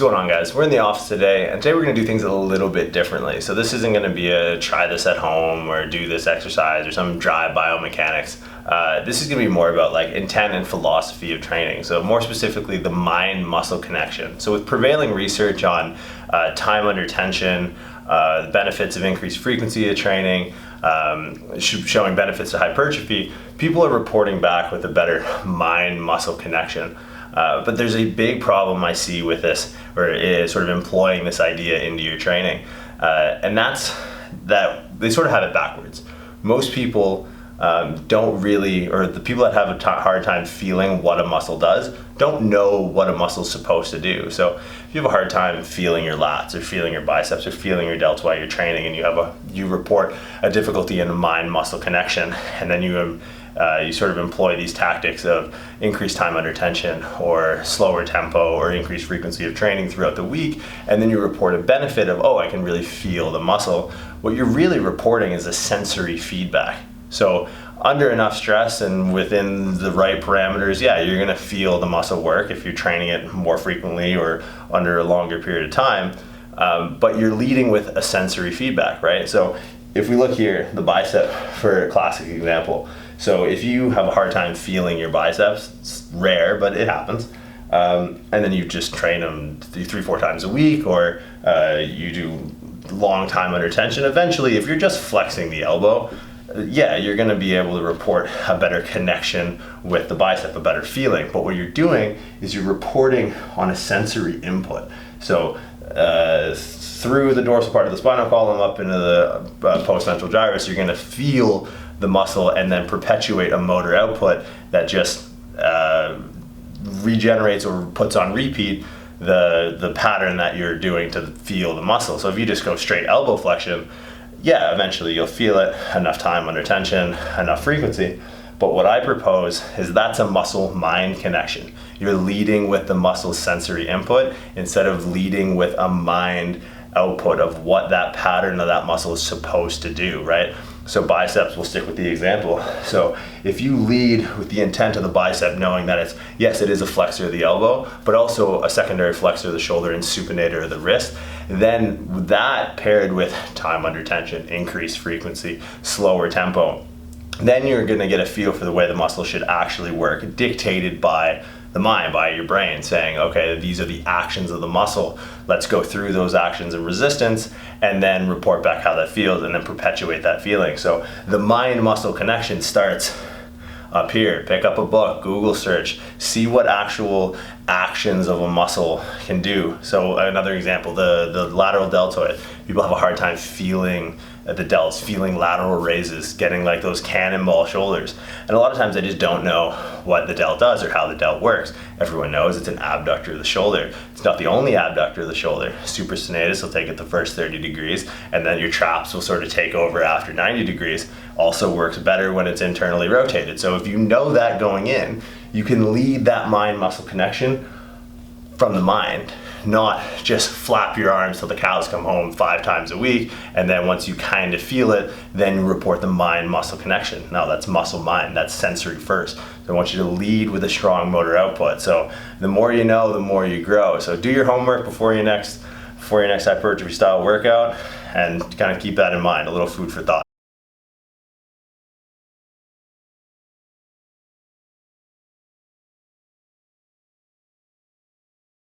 What's going on, guys? We're in the office today, and today we're going to do things a little bit differently. So this isn't going to be a try this at home or do this exercise or some dry biomechanics. This is going to be more about like intent and philosophy of training. So more specifically, the mind-muscle connection. So with prevailing research on time under tension, the benefits of increased frequency of training, showing benefits to hypertrophy, people are reporting back with a better mind-muscle connection. But there's a big problem I see with this, or is sort of employing this idea into your training, and that's that they sort of have it backwards. Most people don't really, or the people that have a hard time feeling what a muscle does, don't know what a muscle's supposed to do. So if you have a hard time feeling your lats or feeling your biceps or feeling your delts while you're training, and you report a difficulty in a mind-muscle connection, and then you sort of employ these tactics of increased time under tension or slower tempo or increased frequency of training throughout the week, and then you report a benefit of, oh, I can really feel the muscle. What you're really reporting is a sensory feedback. So under enough stress and within the right parameters, yeah, you're gonna feel the muscle work if you're training it more frequently or under a longer period of time, but you're leading with a sensory feedback, right? So if we look here, the bicep for a classic example. So if you have a hard time feeling your biceps, it's rare, but it happens, and then you just train them 3-4 times a week, or you do long time under tension, eventually if you're just flexing the elbow, yeah, you're going to be able to report a better connection with the bicep, a better feeling. But what you're doing is you're reporting on a sensory input. So through the dorsal part of the spinal column up into the postventral gyrus, you're going to feel the muscle and then perpetuate a motor output that just regenerates or puts on repeat the pattern that you're doing to feel the muscle. So if you just go straight elbow flexion, yeah, eventually you'll feel it, enough time under tension, enough frequency. But what I propose is that's a muscle-mind connection. You're leading with the muscle's sensory input instead of leading with a mind output of what that pattern of that muscle is supposed to do, right? So biceps, we'll stick with the example. So if you lead with the intent of the bicep, knowing that it's, yes, it is a flexor of the elbow, but also a secondary flexor of the shoulder and supinator of the wrist, then that paired with time under tension, increased frequency, slower tempo, then you're gonna get a feel for the way the muscle should actually work, dictated by the mind, by your brain, saying, okay, these are the actions of the muscle. Let's go through those actions of resistance and then report back how that feels and then perpetuate that feeling. So the mind-muscle connection starts up here. Pick up a book, Google search, see what actual actions of a muscle can do. So another example, the lateral deltoid. People have a hard time feeling the delts, feeling lateral raises, getting like those cannonball shoulders. And a lot of times they just don't know what the delt does or how the delt works. Everyone knows it's an abductor of the shoulder. It's not the only abductor of the shoulder. Supraspinatus will take it the first 30 degrees, and then your traps will sort of take over after 90 degrees. Also works better when it's internally rotated. So if you know that going in, you can lead that mind-muscle connection from the mind, not just flap your arms till the cows come home 5 times a week, and then once you kind of feel it, then you report the mind-muscle connection. Now that's muscle-mind, that's sensory first. So I want you to lead with a strong motor output. So the more you know, the more you grow. So do your homework before your next hypertrophy style workout, and kind of keep that in mind, a little food for thought.